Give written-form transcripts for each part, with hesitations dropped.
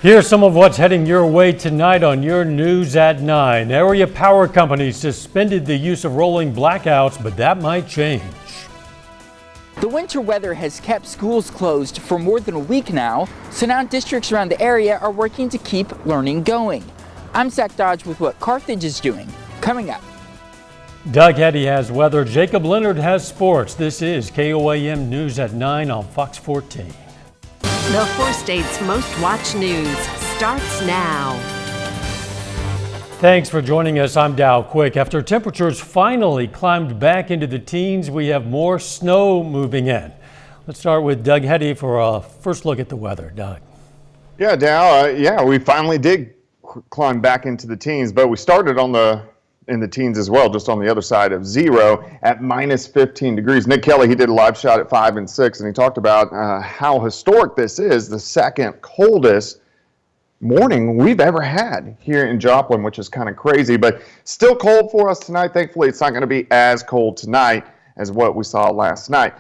Here's some of what's heading your way tonight on your News at 9. Area power companies suspended the use of rolling blackouts, but that might change. The winter weather has kept schools closed for more than a week now, so now districts around the area are working to keep learning going. I'm Zach Dodge with what Carthage is doing. Coming up. Doug Heddy has weather. Jacob Leonard has sports. This is KOAM News at 9 on Fox 14. The 4 states' most watched news starts now. Thanks for joining us. I'm Dow Quick. After temperatures finally climbed back into the teens, we have more snow moving in. Let's start with Doug Heddy for a first look at the weather. Doug. Yeah, Dow. We finally did climb back into the teens, but we started in the teens as well, just on the other side of zero at minus 15 degrees. Nick Kelly, he did a live shot at 5 and 6, and he talked about how historic this is, the second coldest morning we've ever had here in Joplin, which is kind of crazy, but still cold for us tonight. Thankfully, it's not going to be as cold tonight as what we saw last night.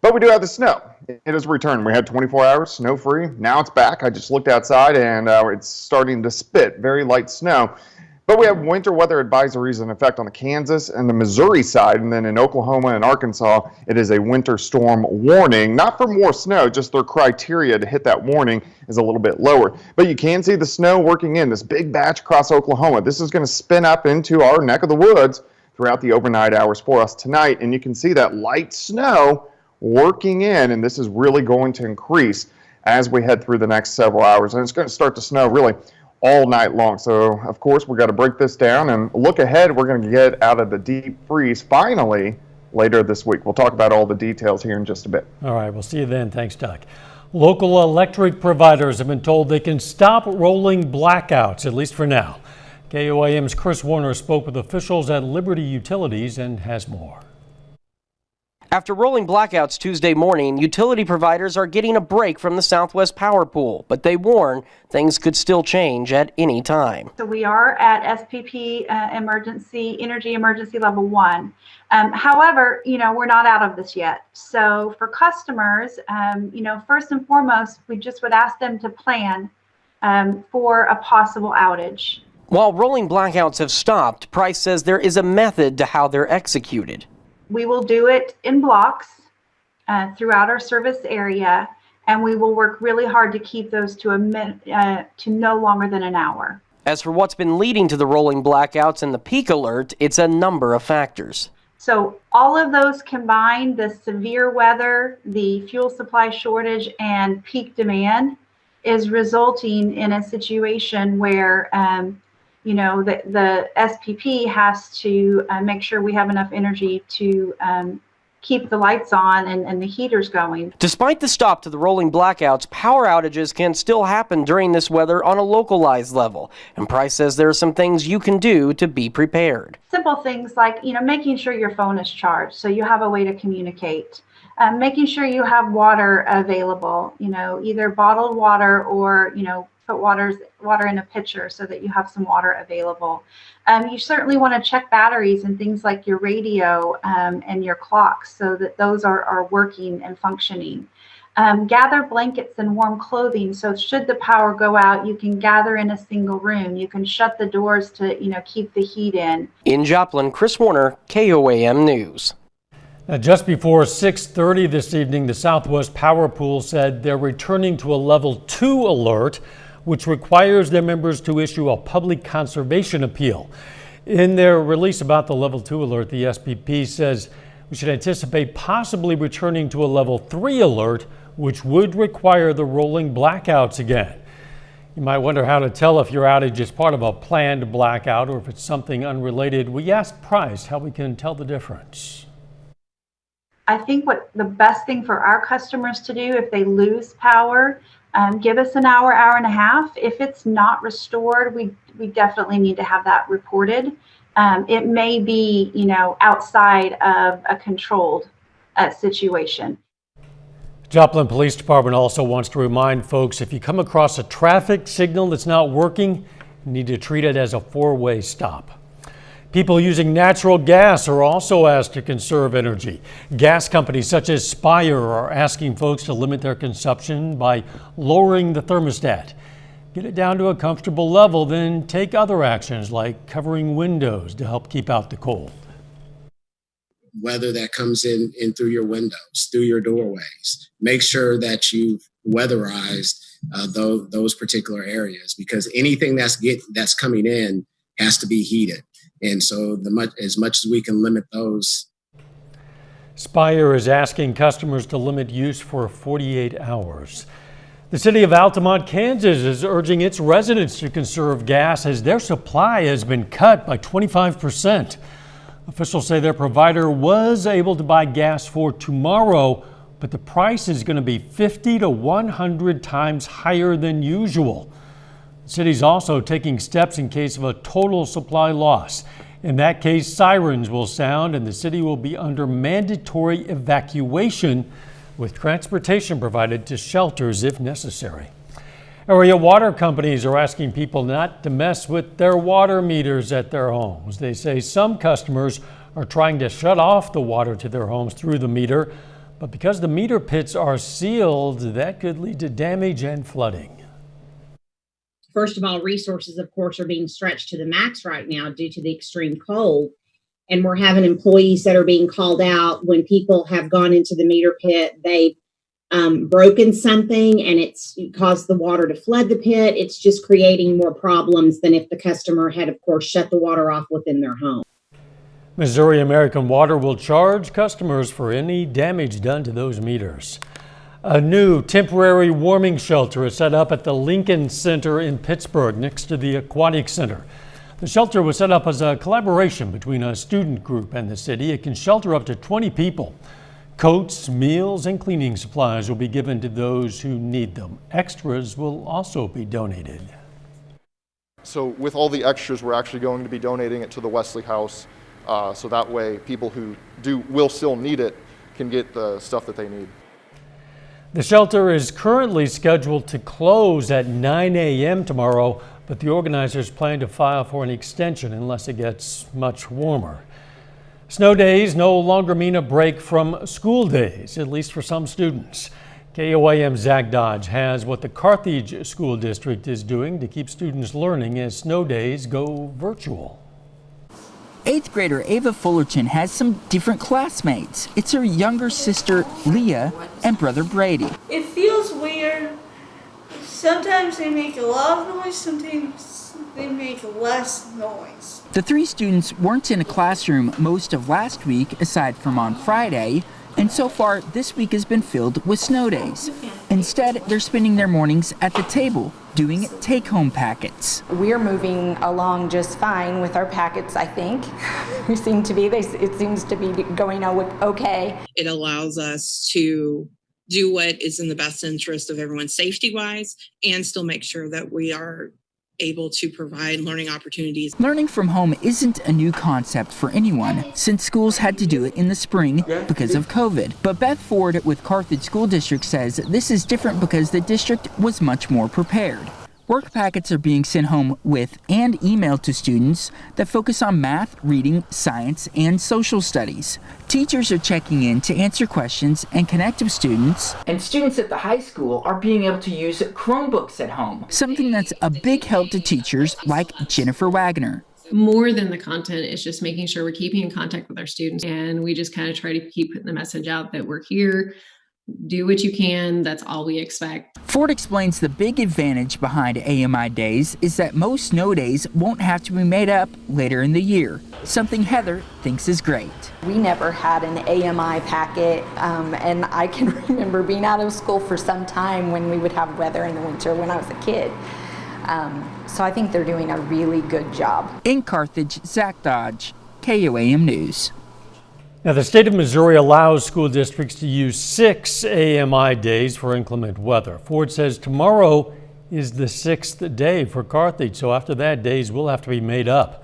But we do have the snow. It has returned. We had 24 hours snow-free. Now it's back. I just looked outside, and it's starting to spit very light snow. But we have winter weather advisories in effect on the Kansas and the Missouri side, and then in Oklahoma and Arkansas, it is a winter storm warning. Not for more snow, just their criteria to hit that warning is a little bit lower. But you can see the snow working in this big batch across Oklahoma. This is going to spin up into our neck of the woods throughout the overnight hours for us tonight, and you can see that light snow working in, and this is really going to increase as we head through the next several hours, and it's going to start to snow really all night long. So, of course, we've got to break this down and look ahead. We're going to get out of the deep freeze finally later this week. We'll talk about all the details here in just a bit. All right, we'll see you then. Thanks, Doug. Local electric providers have been told they can stop rolling blackouts, at least for now. KOAM's Chris Warner spoke with officials at Liberty Utilities and has more. After rolling blackouts Tuesday morning, utility providers are getting a break from the Southwest Power Pool, but they warn things could still change at any time. So we are at SPP energy emergency level 1. However, we're not out of this yet. So for customers, first and foremost, we just would ask them to plan for a possible outage. While rolling blackouts have stopped, Price says there is a method to how they're executed. We will do it in blocks throughout our service area, and we will work really hard to keep those to no longer than an hour. As for what's been leading to the rolling blackouts and the peak alert, it's a number of factors. So all of those combined, the severe weather, the fuel supply shortage, and peak demand is resulting in a situation where the SPP has to make sure we have enough energy to keep the lights on and the heaters going. Despite the stop to the rolling blackouts, power outages can still happen during this weather on a localized level. And Price says there are some things you can do to be prepared. Simple things like, making sure your phone is charged so you have a way to communicate. Making sure you have water available, either bottled water or, put water in a pitcher so that you have some water available. You certainly want to check batteries and things like your radio and your clocks so that those are working and functioning. Gather blankets and warm clothing so should the power go out, you can gather in a single room. You can shut the doors to keep the heat in. In Joplin, Chris Warner, KOAM News. Now, just before 6:30 this evening, the Southwest Power Pool said they're returning to a level 2 alert, which requires their members to issue a public conservation appeal. In their release about the level 2 alert, the SPP says we should anticipate possibly returning to a level 3 alert, which would require the rolling blackouts again. You might wonder how to tell if your outage is part of a planned blackout or if it's something unrelated. We asked Price how we can tell the difference. I think what the best thing for our customers to do if they lose power, give us an hour, hour and a half. If it's not restored, we definitely need to have that reported. It may be, outside of a controlled situation. Joplin Police Department also wants to remind folks if you come across a traffic signal that's not working, you need to treat it as a 4-way stop. People using natural gas are also asked to conserve energy. Gas companies such as Spire are asking folks to limit their consumption by lowering the thermostat. Get it down to a comfortable level, then take other actions like covering windows to help keep out the cold. Weather that comes in through your windows, through your doorways. Make sure that you've weatherized those particular areas, because anything that's coming in has to be heated. And so as much as we can limit those. Spire is asking customers to limit use for 48 hours. The city of Altamont, Kansas is urging its residents to conserve gas as their supply has been cut by 25%. Officials say their provider was able to buy gas for tomorrow, but the price is going to be 50 to 100 times higher than usual. The city's also taking steps in case of a total supply loss. In that case, sirens will sound and the city will be under mandatory evacuation, with transportation provided to shelters if necessary. Area water companies are asking people not to mess with their water meters at their homes. They say some customers are trying to shut off the water to their homes through the meter, but because the meter pits are sealed, that could lead to damage and flooding. First of all, resources, of course, are being stretched to the max right now due to the extreme cold. And we're having employees that are being called out when people have gone into the meter pit. They've broken something and it's caused the water to flood the pit. It's just creating more problems than if the customer had, of course, shut the water off within their home. Missouri American Water will charge customers for any damage done to those meters. A new temporary warming shelter is set up at the Lincoln Center in Pittsburgh next to the Aquatic Center. The shelter was set up as a collaboration between a student group and the city. It can shelter up to 20 people. Coats, meals, and cleaning supplies will be given to those who need them. Extras will also be donated. So with all the extras, we're actually going to be donating it to the Wesley House. So that way people who will still need it can get the stuff that they need. The shelter is currently scheduled to close at 9 a.m. tomorrow, but the organizers plan to file for an extension unless it gets much warmer. Snow days no longer mean a break from school days, at least for some students. KOAM Zach Dodge has what the Carthage School District is doing to keep students learning as snow days go virtual. 8th grader Ava Fullerton has some different classmates. It's her younger sister, Leah, and brother Brady. It feels weird. Sometimes they make a lot of noise, sometimes they make less noise. The three students weren't in a classroom most of last week, aside from on Friday, and so far this week has been filled with snow days. Instead, they're spending their mornings at the table doing take-home packets. We're moving along just fine with our packets, I think. It seems to be going okay. It allows us to do what is in the best interest of everyone safety-wise and still make sure that we are able to provide learning opportunities. Learning from home isn't a new concept for anyone, since schools had to do it in the spring because of COVID. But Beth Ford with Carthage School District says this is different because the district was much more prepared. Work packets are being sent home with and emailed to students that focus on math, reading, science, and social studies. Teachers are checking in to answer questions and connect with students. And students at the high school are being able to use Chromebooks at home, something that's a big help to teachers like Jennifer Wagner. More than the content, it's just making sure we're keeping in contact with our students, and we just kind of try to keep putting the message out that we're here. Do what you can. That's all we expect. Ford explains the big advantage behind AMI days is that most snow days won't have to be made up later in the year, something Heather thinks is great. We never had an AMI packet, and I can remember being out of school for some time when we would have weather in the winter when I was a kid. So I think they're doing a really good job. In Carthage, Zach Dodge, KOAM News. Now, the state of Missouri allows school districts to use 6 AMI days for inclement weather. Ford says tomorrow is the 6th day for Carthage, so after that, days will have to be made up.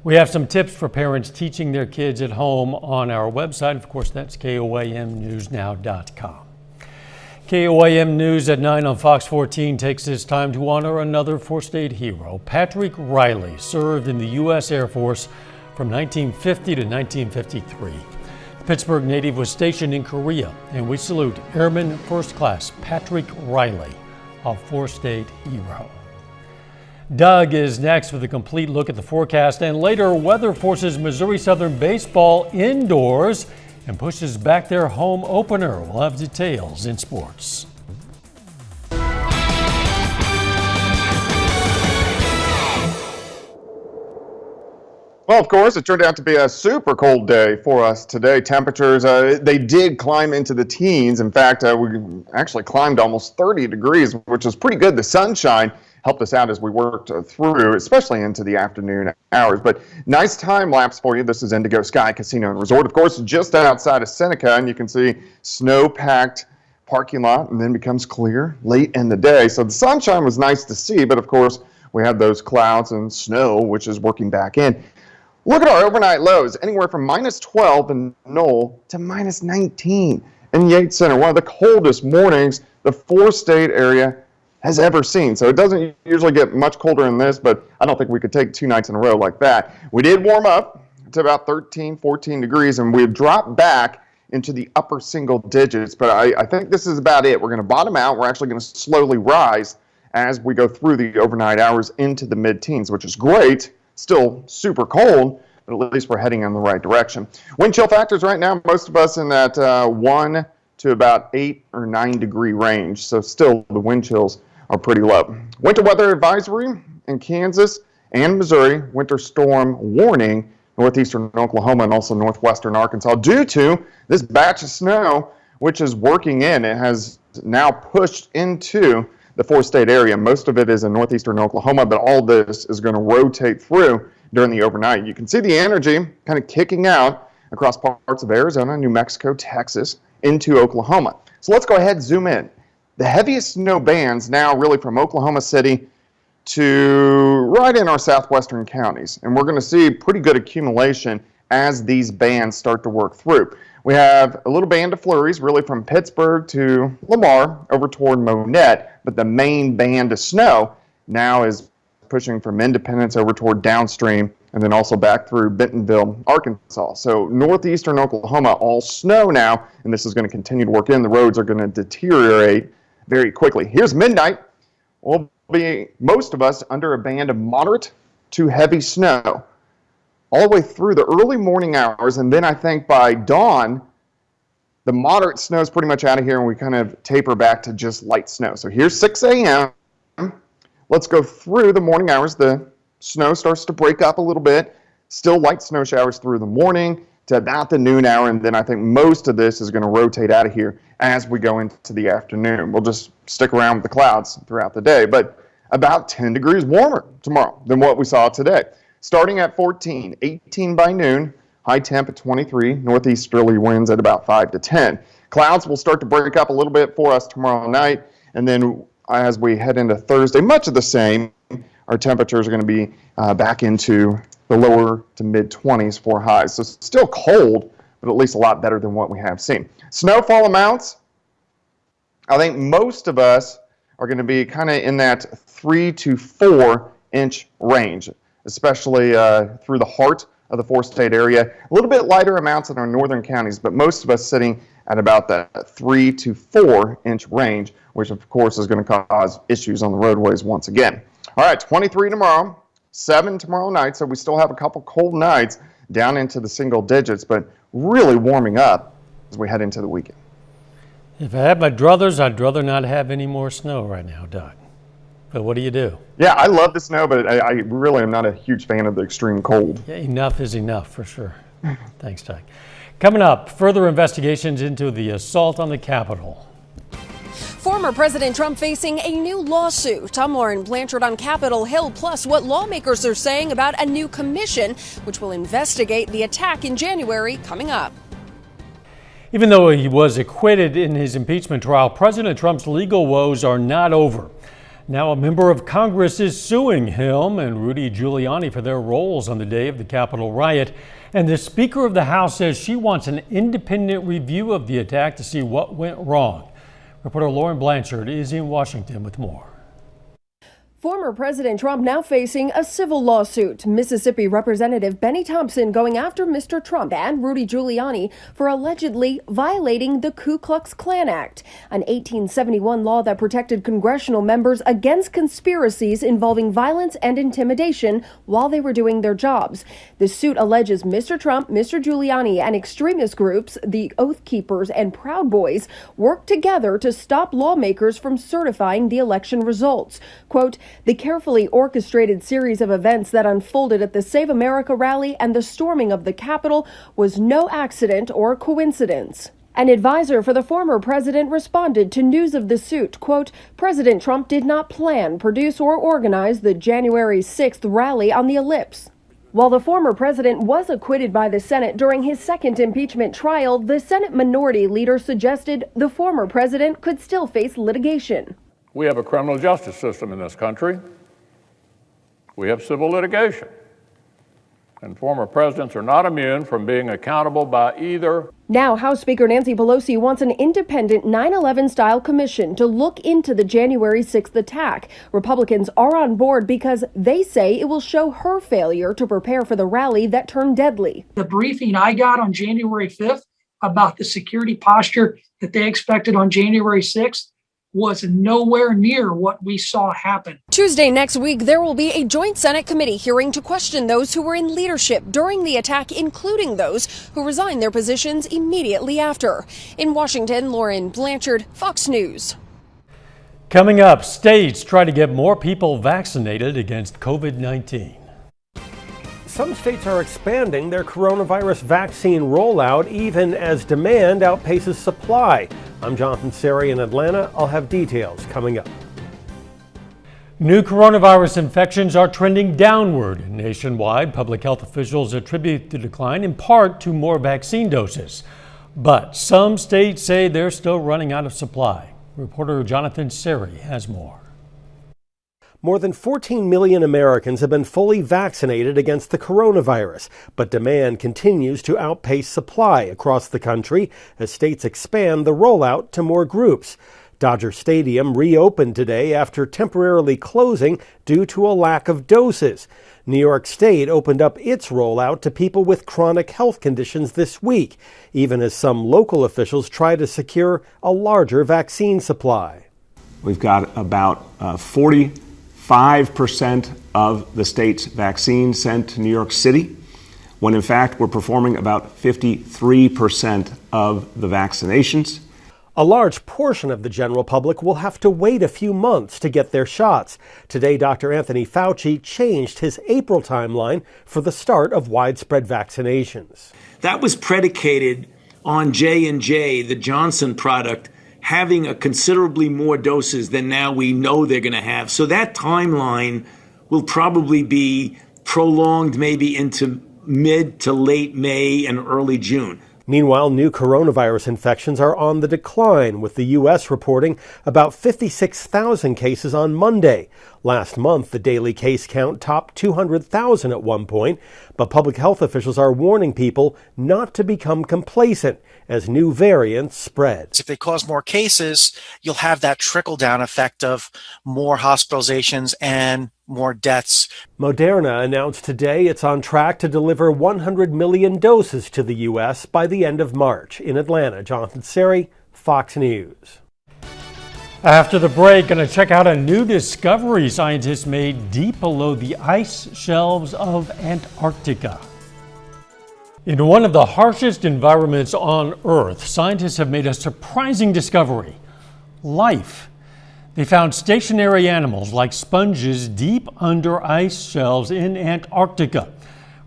We have some tips for parents teaching their kids at home on our website. Of course, that's KOAMnewsnow.com. KOAM News at 9 on Fox 14 takes this time to honor another four-state hero. Patrick Riley served in the U.S. Air Force from 1950 to 1953. The Pittsburgh native was stationed in Korea, and we salute Airman First Class Patrick Riley, a four-state hero. Doug is next with a complete look at the forecast, and later, weather forces Missouri Southern baseball indoors and pushes back their home opener. We'll have details in sports. Well, of course, it turned out to be a super cold day for us today. Temperatures, they did climb into the teens. In fact, we actually climbed almost 30 degrees, which was pretty good. The sunshine helped us out as we worked through, especially into the afternoon hours. But nice time lapse for you. This is Indigo Sky Casino and Resort, of course, just outside of Seneca, and you can see snow-packed parking lot, and then becomes clear late in the day. So the sunshine was nice to see, but of course, we had those clouds and snow, which is working back in. Look at our overnight lows, anywhere from -12 in Knoll to -19 in Yates Center. One of the coldest mornings the four-state area has ever seen. So it doesn't usually get much colder than this, but I don't think we could take 2 nights in a row like that. We did warm up to about 13, 14 degrees, and we've dropped back into the upper single digits. But I think this is about it. We're going to bottom out. We're actually going to slowly rise as we go through the overnight hours into the mid-teens, which is great. Still super cold, but at least we're heading in the right direction. Wind chill factors right now, most of us in that 1 to about 8 or 9 degree range. So still the wind chills are pretty low. Winter weather advisory in Kansas and Missouri. Winter storm warning, northeastern Oklahoma and also northwestern Arkansas due to this batch of snow, which is working in. It has now pushed into the four-state area. Most of it is in northeastern Oklahoma, but all this is going to rotate through during the overnight. You can see the energy kind of kicking out across parts of Arizona, New Mexico, Texas, into Oklahoma. So let's go ahead and zoom in. The heaviest snow bands now really from Oklahoma City to right in our southwestern counties. And we're going to see pretty good accumulation as these bands start to work through. We have a little band of flurries really from Pittsburgh to Lamar over toward Monette, but the main band of snow now is pushing from Independence over toward downstream and then also back through Bentonville, Arkansas. So northeastern Oklahoma, all snow now, and this is going to continue to work in. The roads are going to deteriorate very quickly. Here's midnight. We'll be, most of us, under a band of moderate to heavy snow all the way through the early morning hours, and then I think by dawn, the moderate snow is pretty much out of here, and we kind of taper back to just light snow. So here's 6 a.m. Let's go through the morning hours. The snow starts to break up a little bit. Still light snow showers through the morning to about the noon hour, and then I think most of this is going to rotate out of here as we go into the afternoon. We'll just stick around with the clouds throughout the day, but about 10 degrees warmer tomorrow than what we saw today. Starting at 14, 18 by noon, high temp at 23, northeasterly winds at about 5 to 10. Clouds will start to break up a little bit for us tomorrow night, and then as we head into Thursday, much of the same. Our temperatures are going to be back into the lower to mid-20s for highs. So still cold, but at least a lot better than what we have seen. Snowfall amounts, I think most of us are going to be kind of in that 3 to 4 inch range, especially through the heart of the four-state area. A little bit lighter amounts in our northern counties, but most of us sitting at about that 3 to 4 inch range, which of course is going to cause issues on the roadways once again. All right, 23 tomorrow, 7 tomorrow night, so we still have a couple cold nights down into the single digits, but really warming up as we head into the weekend. If I had my druthers, I'd rather not have any more snow right now, Doug. But what do you do? Yeah, I love the snow, but I really am not a huge fan of the extreme cold. Yeah, enough is enough for sure. Thanks, Doug. Coming up, further investigations into the assault on the Capitol. Former President Trump facing a new lawsuit. I'm Lauren Blanchard on Capitol Hill, plus what lawmakers are saying about a new commission which will investigate the attack in January coming up. Even though he was acquitted in his impeachment trial, President Trump's legal woes are not over. Now a member of Congress is suing him and Rudy Giuliani for their roles on the day of the Capitol riot. And the Speaker of the House says she wants an independent review of the attack to see what went wrong. Reporter Lauren Blanchard is in Washington with more. Former President Trump now facing a civil lawsuit. Mississippi Representative Benny Thompson going after Mr. Trump and Rudy Giuliani for allegedly violating the Ku Klux Klan Act, an 1871 law that protected congressional members against conspiracies involving violence and intimidation while they were doing their jobs. The suit alleges Mr. Trump, Mr. Giuliani, and extremist groups, the Oath Keepers and Proud Boys, worked together to stop lawmakers from certifying the election results. Quote, the carefully orchestrated series of events that unfolded at the Save America rally and the storming of the Capitol was no accident or coincidence. An advisor for the former president responded to news of the suit, quote, President Trump did not plan, produce, or organize the January 6th rally on the Ellipse. While the former president was acquitted by the Senate during his second impeachment trial, the Senate minority leader suggested the former president could still face litigation. We have a criminal justice system in this country. We have civil litigation. And former presidents are not immune from being accountable by either. Now, House Speaker Nancy Pelosi wants an independent 9/11-style commission to look into the January 6th attack. Republicans are on board because they say it will show her failure to prepare for the rally that turned deadly. The briefing I got on January 5th about the security posture that they expected on January 6th was nowhere near what we saw happen. Tuesday next week, there will be a joint Senate committee hearing to question those who were in leadership during the attack, including those who resigned their positions immediately after. In Washington, Lauren Blanchard, Fox News. Coming up, states try to get more people vaccinated against COVID-19. Some states are expanding their coronavirus vaccine rollout even as demand outpaces supply. I'm Jonathan Seri in Atlanta. I'll have details coming up. New coronavirus infections are trending downward nationwide. Public health officials attribute the decline in part to more vaccine doses. But some states say they're still running out of supply. Reporter Jonathan Seri has more. More than 14 million Americans have been fully vaccinated against the coronavirus, but demand continues to outpace supply across the country as states expand the rollout to more groups. Dodger Stadium reopened today after temporarily closing due to a lack of doses. New York State opened up its rollout to people with chronic health conditions this week, even as some local officials try to secure a larger vaccine supply. We've got about 45% of the state's vaccines sent to New York City, when in fact we're performing about 53% of the vaccinations. A large portion of the general public will have to wait a few months to get their shots. Today, Dr. Anthony Fauci changed his April timeline for the start of widespread vaccinations. That was predicated on J&J, the Johnson product, having a considerably more doses than now we know they're going to have. So that timeline will probably be prolonged maybe into mid to late May and early June. Meanwhile, new coronavirus infections are on the decline, with the U.S. reporting about 56,000 cases on Monday. Last month, the daily case count topped 200,000 at one point, but public health officials are warning people not to become complacent as new variants spread. If they cause more cases, you'll have that trickle-down effect of more hospitalizations and more deaths. Moderna announced today it's on track to deliver 100 million doses to the U.S. by the end of March. In Atlanta, Jonathan Seri, Fox News. After the break, going to check out a new discovery scientists made deep below the ice shelves of Antarctica. In one of the harshest environments on Earth, scientists have made a surprising discovery: life. They found stationary animals like sponges deep under ice shelves in Antarctica.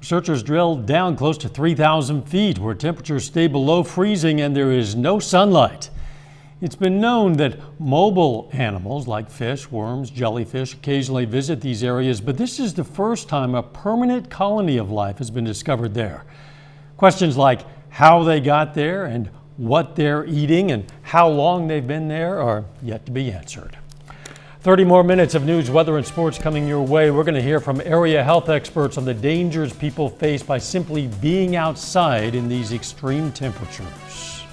Researchers drilled down close to 3,000 feet where temperatures stay below freezing and there is no sunlight. It's been known that mobile animals like fish, worms, jellyfish occasionally visit these areas, but this is the first time a permanent colony of life has been discovered there. Questions like how they got there and what they're eating and how long they've been there are yet to be answered. 30 more minutes of news, weather, and sports coming your way. We're going to hear from area health experts on the dangers people face by simply being outside in these extreme temperatures.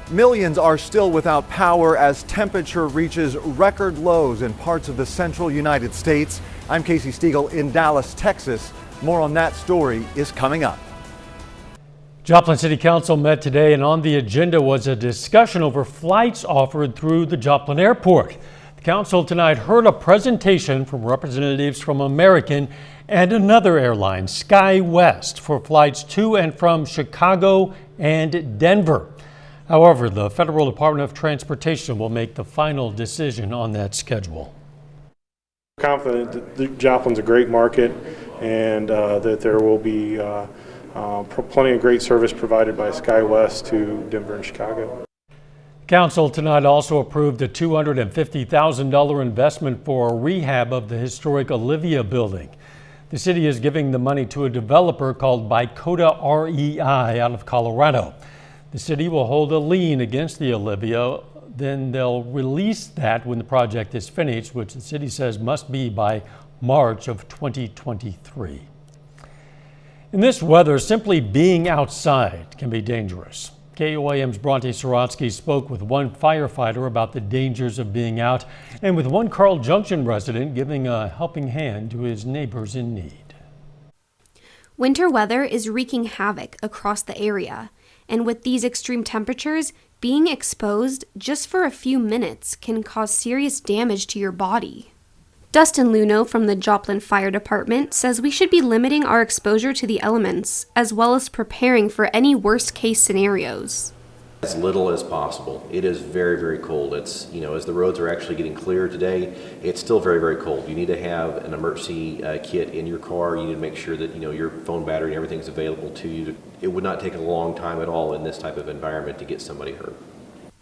Millions are still without power as temperature reaches record lows in parts of the central United States. I'm Casey Stiegel in Dallas, Texas. More on that story is coming up. Joplin City Council met today, and on the agenda was a discussion over flights offered through the Joplin Airport. The council tonight heard a presentation from representatives from American and another airline, SkyWest, for flights to and from Chicago and Denver. However, the Federal Department of Transportation will make the final decision on that schedule. Confident that Joplin's a great market and that there will be plenty of great service provided by SkyWest to Denver and Chicago. Council tonight also approved a $250,000 investment for a rehab of the historic Olivia building. The city is giving the money to a developer called Bicota REI out of Colorado. The city will hold a lien against the Olivia, then they'll release that when the project is finished, which the city says must be by March of 2023. In this weather, simply being outside can be dangerous. KOAM's Bronte Sorotsky spoke with one firefighter about the dangers of being out and with one Carl Junction resident giving a helping hand to his neighbors in need. Winter weather is wreaking havoc across the area. And with these extreme temperatures, being exposed just for a few minutes can cause serious damage to your body. Dustin Luno from the Joplin Fire Department says we should be limiting our exposure to the elements, as well as preparing for any worst-case scenarios. As little as possible. It is very, very cold. It's, as the roads are actually getting clear today, it's still very, very cold. You need to have an emergency kit in your car. You need to make sure that, your phone battery and everything's available to you. It would not take a long time at all in this type of environment to get somebody hurt.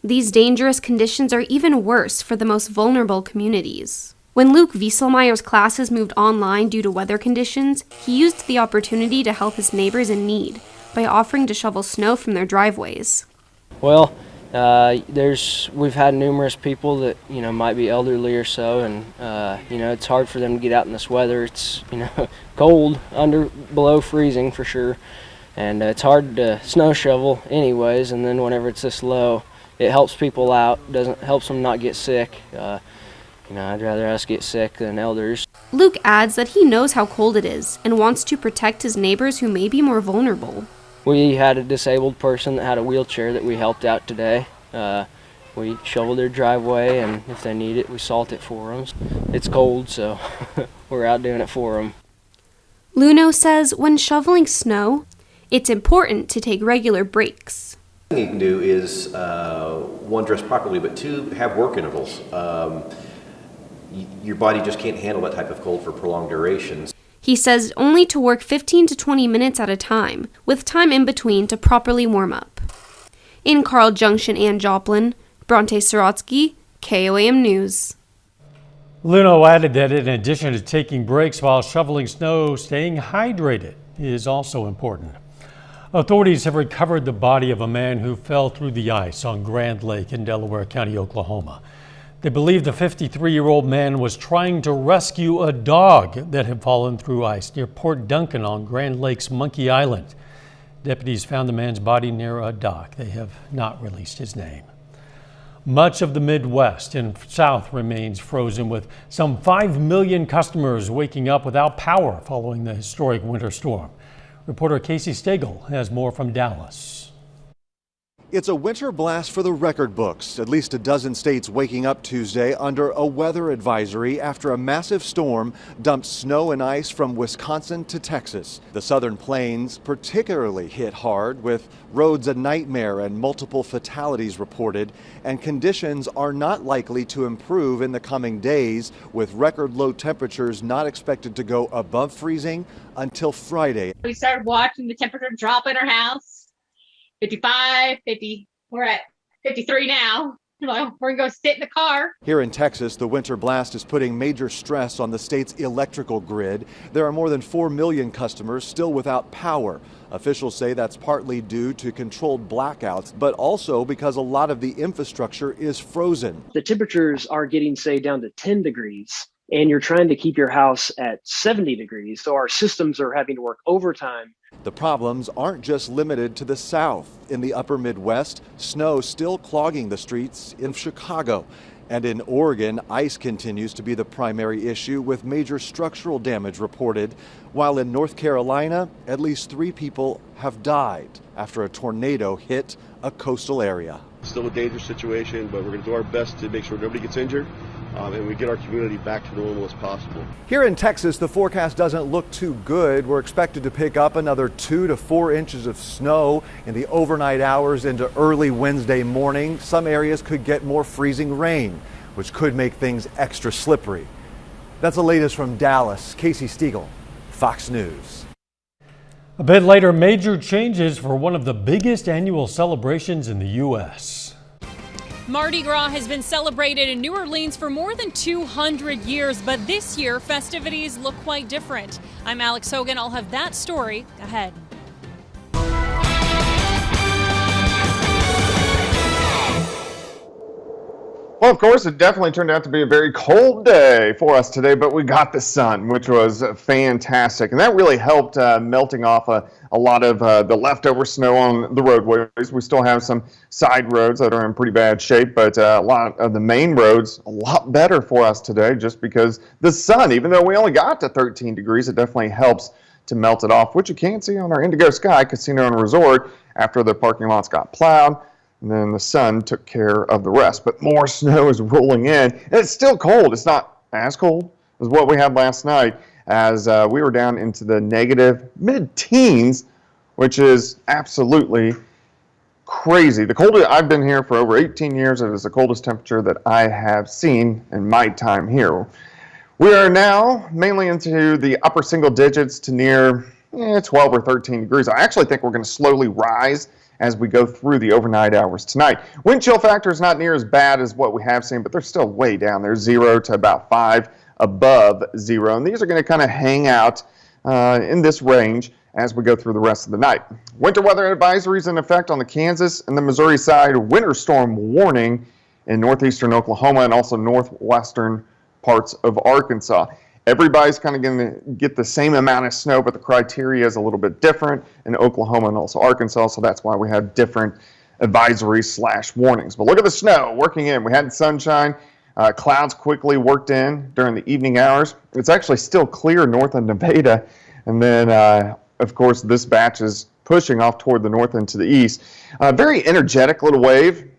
These dangerous conditions are even worse for the most vulnerable communities. When Luke Wieselmeyer's classes moved online due to weather conditions, he used the opportunity to help his neighbors in need by offering to shovel snow from their driveways. Well, we've had numerous people that, might be elderly or so, and, it's hard for them to get out in this weather. It's, cold, below freezing for sure, and it's hard to snow shovel anyways, and then whenever it's this low, it helps people out, helps them not get sick. I'd rather us get sick than elders. Luke adds that he knows how cold it is and wants to protect his neighbors who may be more vulnerable. We had a disabled person that had a wheelchair that we helped out today. We shoveled their driveway, and if they need it, we salt it for them. It's cold, so we're out doing it for them. Luno says when shoveling snow, it's important to take regular breaks. The thing you can do is, one, dress properly, but two, have work intervals. Your body just can't handle that type of cold for prolonged durations. He says only to work 15 to 20 minutes at a time, with time in between to properly warm up. In Carl Junction and Joplin, Bronte Sorotsky, KOAM News. Luno added that in addition to taking breaks while shoveling snow, staying hydrated is also important. Authorities have recovered the body of a man who fell through the ice on Grand Lake in Delaware County, Oklahoma. They believe the 53-year-old man was trying to rescue a dog that had fallen through ice near Port Duncan on Grand Lake's Monkey Island. Deputies found the man's body near a dock. They have not released his name. Much of the Midwest and South remains frozen, with some 5 million customers waking up without power following the historic winter storm. Reporter Casey Stiegel has more from Dallas. It's a winter blast for the record books. At least a dozen states waking up Tuesday under a weather advisory after a massive storm dumped snow and ice from Wisconsin to Texas. The southern plains particularly hit hard, with roads a nightmare and multiple fatalities reported, and conditions are not likely to improve in the coming days, with record low temperatures not expected to go above freezing until Friday. We started watching the temperature drop in our house. 55, 50, we're at 53 now. We're gonna go sit in the car. Here in Texas, the winter blast is putting major stress on the state's electrical grid. There are more than 4 million customers still without power. Officials say that's partly due to controlled blackouts, but also because a lot of the infrastructure is frozen. The temperatures are getting, say, down to 10 degrees. and you're trying to keep your house at 70 degrees. So our systems are having to work overtime. The problems aren't just limited to the south. In the upper Midwest, snow still clogging the streets in Chicago. And in Oregon, ice continues to be the primary issue, with major structural damage reported. While in North Carolina, at least 3 people have died after a tornado hit a coastal area. Still a dangerous situation, but we're going to do our best to make sure nobody gets injured and we get our community back to normal as possible. Here in Texas, the forecast doesn't look too good. We're expected to pick up another 2 to 4 inches of snow in the overnight hours into early Wednesday morning. Some areas could get more freezing rain, which could make things extra slippery. That's the latest from Dallas. Casey Stiegel, Fox News. A bit later, major changes for one of the biggest annual celebrations in the U.S. Mardi Gras has been celebrated in New Orleans for more than 200 years, but this year festivities look quite different. I'm Alex Hogan. I'll have that story ahead. Well, of course, it definitely turned out to be a very cold day for us today, but we got the sun, which was fantastic. And that really helped melting off a lot of the leftover snow on the roadways. We still have some side roads that are in pretty bad shape, but a lot of the main roads a lot better for us today just because the sun, even though we only got to 13 degrees, it definitely helps to melt it off, which you can see on our Indigo Sky Casino and Resort after the parking lots got plowed. And then the sun took care of the rest. But more snow is rolling in. And it's still cold. It's not as cold as what we had last night, as we were down into the negative mid-teens, which is absolutely crazy. The coldest, I've been here for over 18 years. It is the coldest temperature that I have seen in my time here. We are now mainly into the upper single digits to near 12 or 13 degrees. I actually think we're going to slowly rise as we go through the overnight hours tonight. Wind chill factor is not near as bad as what we have seen, but they're still way down. They're 0 to about 5 above 0. And these are going to kind of hang out in this range as we go through the rest of the night. Winter weather advisories in effect on the Kansas and the Missouri side. Winter storm warning in northeastern Oklahoma and also northwestern parts of Arkansas. Everybody's kind of going to get the same amount of snow, but the criteria is a little bit different in Oklahoma and also Arkansas, so that's why we have different advisories / warnings. But look at the snow working in. We had sunshine. Clouds quickly worked in during the evening hours. It's actually still clear north of Nevada, and then, of course, this batch is pushing off toward the north and to the east. Very energetic little wave.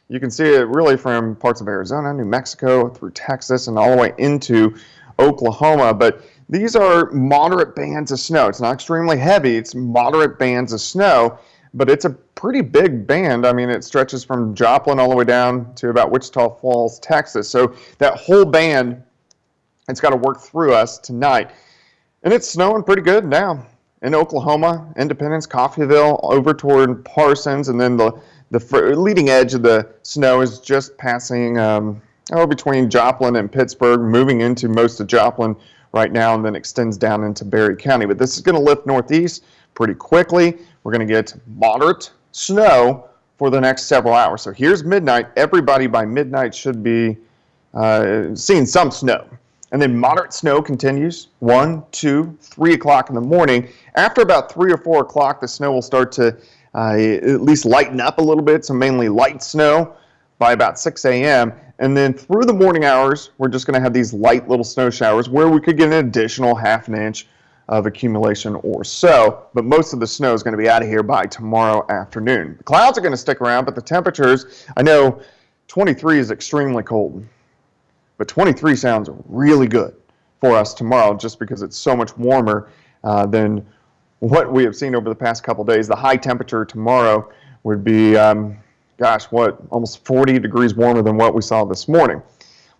You can see it really from parts of Arizona, New Mexico, through Texas, and all the way into Oklahoma, but these are moderate bands of snow. It's not extremely heavy. It's moderate bands of snow, but it's a pretty big band. I mean, it stretches from Joplin all the way down to about Wichita Falls, Texas. So that whole band, it's got to work through us tonight. And it's snowing pretty good now in Oklahoma, Independence, Coffeyville, over toward Parsons, and then the leading edge of the snow is just passing between Joplin and Pittsburgh, moving into most of Joplin right now, and then extends down into Berry County. But this is going to lift northeast pretty quickly. We're going to get moderate snow for the next several hours. So here's midnight. Everybody by midnight should be seeing some snow. And then moderate snow continues 1, 2, 3 o'clock in the morning. After about 3 or 4 o'clock, the snow will start to at least lighten up a little bit, so mainly light snow by about 6 a.m. And then through the morning hours, we're just going to have these light little snow showers where we could get an additional ½ inch of accumulation or so. But most of the snow is going to be out of here by tomorrow afternoon. The clouds are going to stick around, but the temperatures, I know 23 is extremely cold, but 23 sounds really good for us tomorrow just because it's so much warmer than what we have seen over the past couple days. The high temperature tomorrow would be almost 40 degrees warmer than what we saw this morning.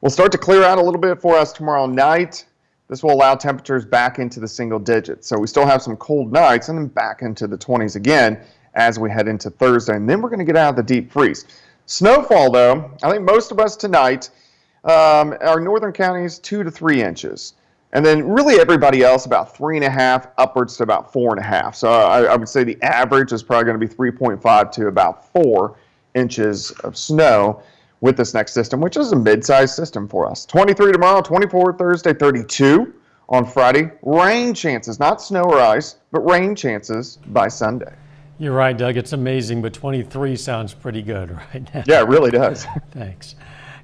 We'll start to clear out a little bit for us tomorrow night. This will allow temperatures back into the single digits. So we still have some cold nights and then back into the 20s again as we head into Thursday. And then we're going to get out of the deep freeze. Snowfall, though, I think most of us tonight, our northern counties, 2 to 3 inches. And then really everybody else about 3.5 upwards to about 4.5. So I would say the average is probably going to be 3.5 to about 4 inches of snow, with this next system, which is a mid-sized system for us. 23 tomorrow, 24 Thursday, 32 on Friday. Rain chances, not snow or ice, but rain chances by Sunday. You're right, Doug. It's amazing, but 23 sounds pretty good right now. Yeah, it really does. Thanks.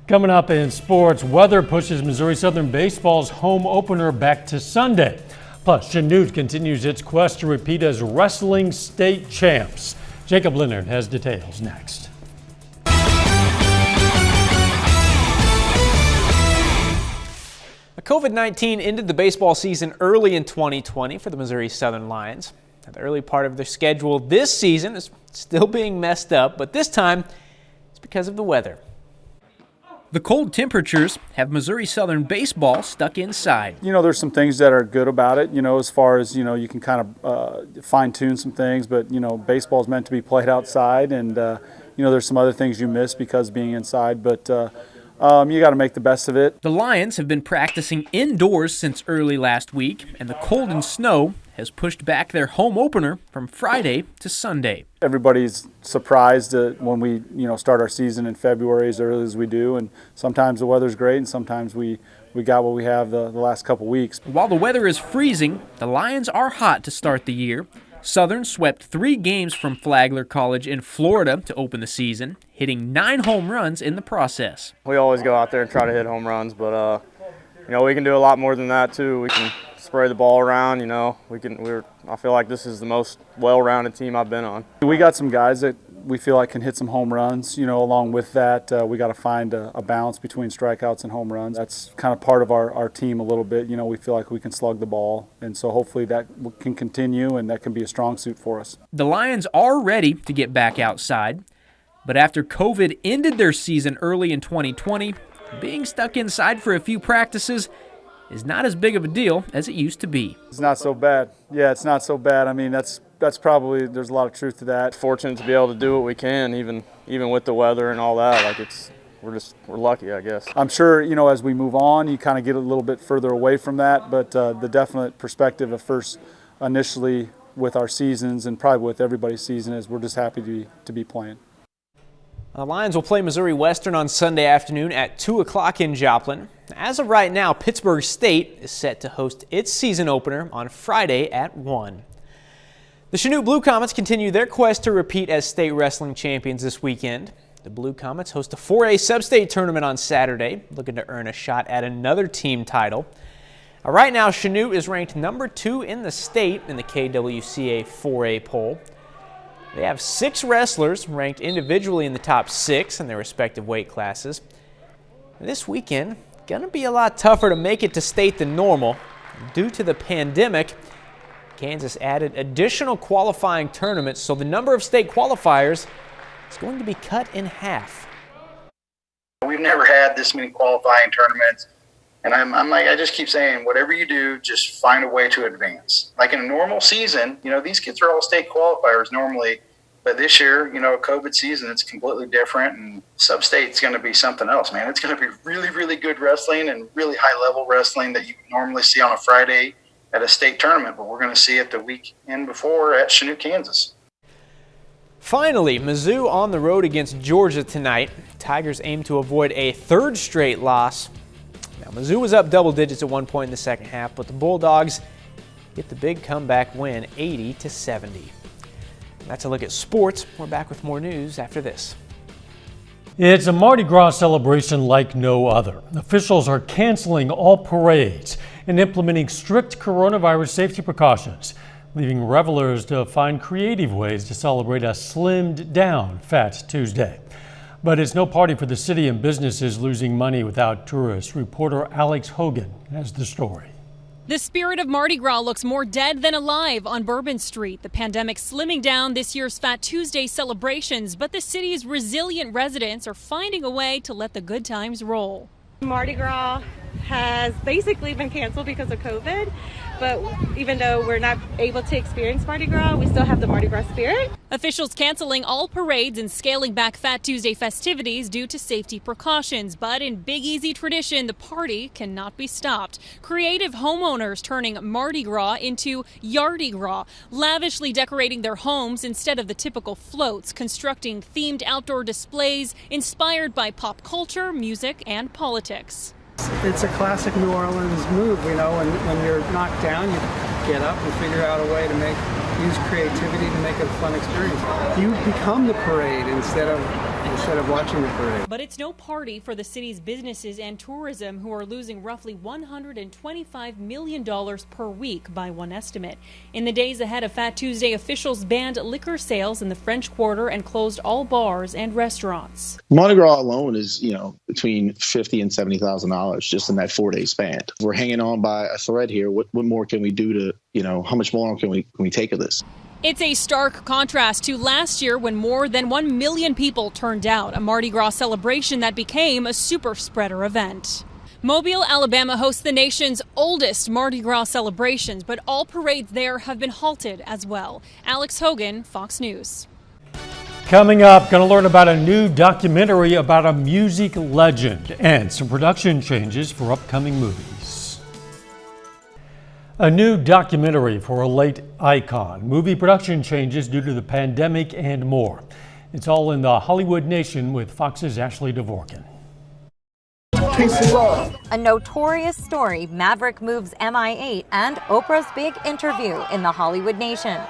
Coming up in sports, weather pushes Missouri Southern baseball's home opener back to Sunday. Plus, Chanute continues its quest to repeat as wrestling state champs. Jacob Leonard has details next. COVID-19 ended the baseball season early in 2020 for the Missouri Southern Lions. Now, the early part of their schedule this season is still being messed up, but this time it's because of the weather. The cold temperatures have Missouri Southern baseball stuck inside. You know, there's some things that are good about it, you know, as far as, you know, you can kind of fine-tune some things, but, you know, baseball is meant to be played outside, and, you know, there's some other things you miss because being inside, but you got to make the best of it. The Lions have been practicing indoors since early last week, and the cold and snow has pushed back their home opener from Friday to Sunday. Everybody's surprised when we, you know, start our season in February as early as we do, and sometimes the weather's great, and sometimes we got what we have the last couple weeks. While the weather is freezing, the Lions are hot to start the year. Southern swept 3 games from Flagler College in Florida to open the season, hitting 9 home runs in the process. We always go out there and try to hit home runs, but you know, we can do a lot more than that too. We can spray the ball around, you know. I feel like this is the most well-rounded team I've been on. We got some guys that we feel like can hit some home runs. You know, along with that, we got to find a balance between strikeouts and home runs. That's kind of part of our team a little bit. You know, we feel like we can slug the ball, and so hopefully that can continue, and that can be a strong suit for us. The Lions are ready to get back outside, but after COVID ended their season early in 2020, being stuck inside for a few practices is not as big of a deal as it used to be. It's not so bad. Yeah, it's not so bad. I mean, that's probably, there's a lot of truth to that. Fortunate to be able to do what we can, even with the weather and all that. Like we're lucky, I guess. I'm sure, you know, as we move on, you kind of get a little bit further away from that, but the definite perspective of first initially with our seasons and probably with everybody's season is we're just happy to be playing. The Lions will play Missouri Western on Sunday afternoon at 2 o'clock in Joplin. As of right now, Pittsburgh State is set to host its season opener on Friday at 1. The Chanute Blue Comets continue their quest to repeat as state wrestling champions this weekend. The Blue Comets host a 4A sub-state tournament on Saturday, looking to earn a shot at another team title. Right now, Chanute is ranked number 2 in the state in the KWCA 4A poll. They have 6 wrestlers ranked individually in the top 6 in their respective weight classes. This weekend, gonna be a lot tougher to make it to state than normal. Due to the pandemic, Kansas added additional qualifying tournaments, so the number of state qualifiers is going to be cut in half. We've never had this many qualifying tournaments, and I'm like, I just keep saying, whatever you do, just find a way to advance. Like in a normal season, you know, these kids are all state qualifiers normally, but this year, you know, COVID season, it's completely different, and sub-state's going to be something else, man. It's going to be really, really good wrestling and really high-level wrestling that you normally see on a Friday at a state tournament, but we're going to see it the weekend before at Chanute, Kansas. Finally, Mizzou on the road against Georgia tonight. Tigers aim to avoid a 3rd straight loss. Now, Mizzou was up double digits at one point in the second half, but the Bulldogs get the big comeback win, 80-70. That's a look at sports. We're back with more news after this. It's a Mardi Gras celebration like no other. Officials are canceling all parades and implementing strict coronavirus safety precautions, leaving revelers to find creative ways to celebrate a slimmed down Fat Tuesday. But it's no party for the city, and businesses losing money without tourists. Reporter Alex Hogan has the story. The spirit of Mardi Gras looks more dead than alive on Bourbon Street. The pandemic slimming down this year's Fat Tuesday celebrations, but the city's resilient residents are finding a way to let the good times roll. Mardi Gras has basically been canceled because of COVID, but even though we're not able to experience Mardi Gras, we still have the Mardi Gras spirit. Officials canceling all parades and scaling back Fat Tuesday festivities due to safety precautions. But in Big Easy tradition, the party cannot be stopped. Creative homeowners turning Mardi Gras into Yardi Gras, lavishly decorating their homes instead of the typical floats, constructing themed outdoor displays inspired by pop culture, music, and politics. It's a classic New Orleans move, you know, when you're knocked down, you get up and figure out a way to use creativity to make it a fun experience. You become the parade instead of watching the parade. But it's no party for the city's businesses and tourism, who are losing roughly $125 million per week by one estimate. In the days ahead of Fat Tuesday, officials banned liquor sales in the French Quarter and closed all bars and restaurants. Mardi Gras alone is, between $50,000 and $70,000 just in that 4-day span. We're hanging on by a thread here. What more can we do to, how much more can we take of this? It's a stark contrast to last year, when more than 1 million people turned out, a Mardi Gras celebration that became a super spreader event. Mobile, Alabama hosts the nation's oldest Mardi Gras celebrations, but all parades there have been halted as well. Alex Hogan, Fox News. Coming up, going to learn about a new documentary about a music legend and some production changes for upcoming movies. A new documentary for a late icon, movie production changes due to the pandemic, and more. It's all in the Hollywood Nation with Fox's Ashley Dvorkin. Peace and love. A notorious story, Maverick moves MI8, and Oprah's big interview in the Hollywood Nation.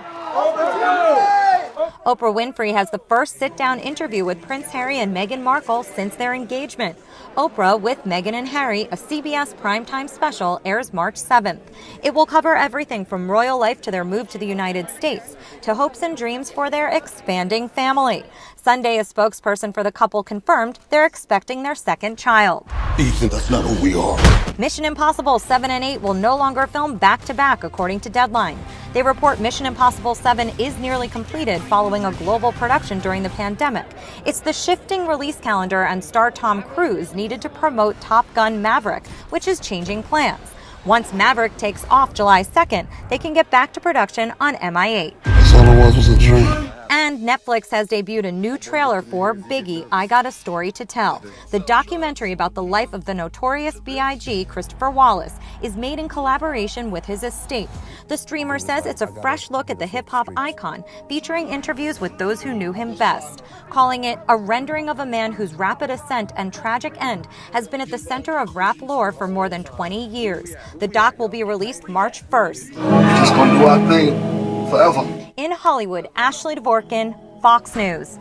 Oprah Winfrey has the first sit-down interview with Prince Harry and Meghan Markle since their engagement. Oprah with Meghan and Harry, a CBS primetime special, airs March 7th. It will cover everything from royal life to their move to the United States, to hopes and dreams for their expanding family. Sunday, a spokesperson for the couple confirmed they're expecting their second child. Ethan, that's not who we are. Mission Impossible 7 and 8 will no longer film back-to-back, according to Deadline. They report Mission Impossible 7 is nearly completed following a global production during the pandemic. It's the shifting release calendar and star Tom Cruise needed to promote Top Gun Maverick, which is changing plans. Once Maverick takes off July 2nd, they can get back to production on MI8. That's all it was a dream. And Netflix has debuted a new trailer for Biggie, I Got a Story to Tell. The documentary about the life of the notorious B.I.G., Christopher Wallace, is made in collaboration with his estate. The streamer says it's a fresh look at the hip-hop icon, featuring interviews with those who knew him best, calling it a rendering of a man whose rapid ascent and tragic end has been at the center of rap lore for more than 20 years. The doc will be released March 1st. Just gonna do our thing forever. In Hollywood, Ashley Dvorkin, Fox News.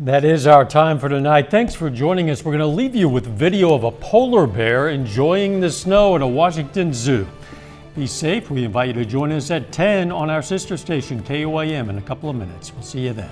That is our time for tonight. Thanks for joining us. We're going to leave you with video of a polar bear enjoying the snow at a Washington zoo. Be safe. We invite you to join us at 10 on our sister station, KOAM, in a couple of minutes. We'll see you then.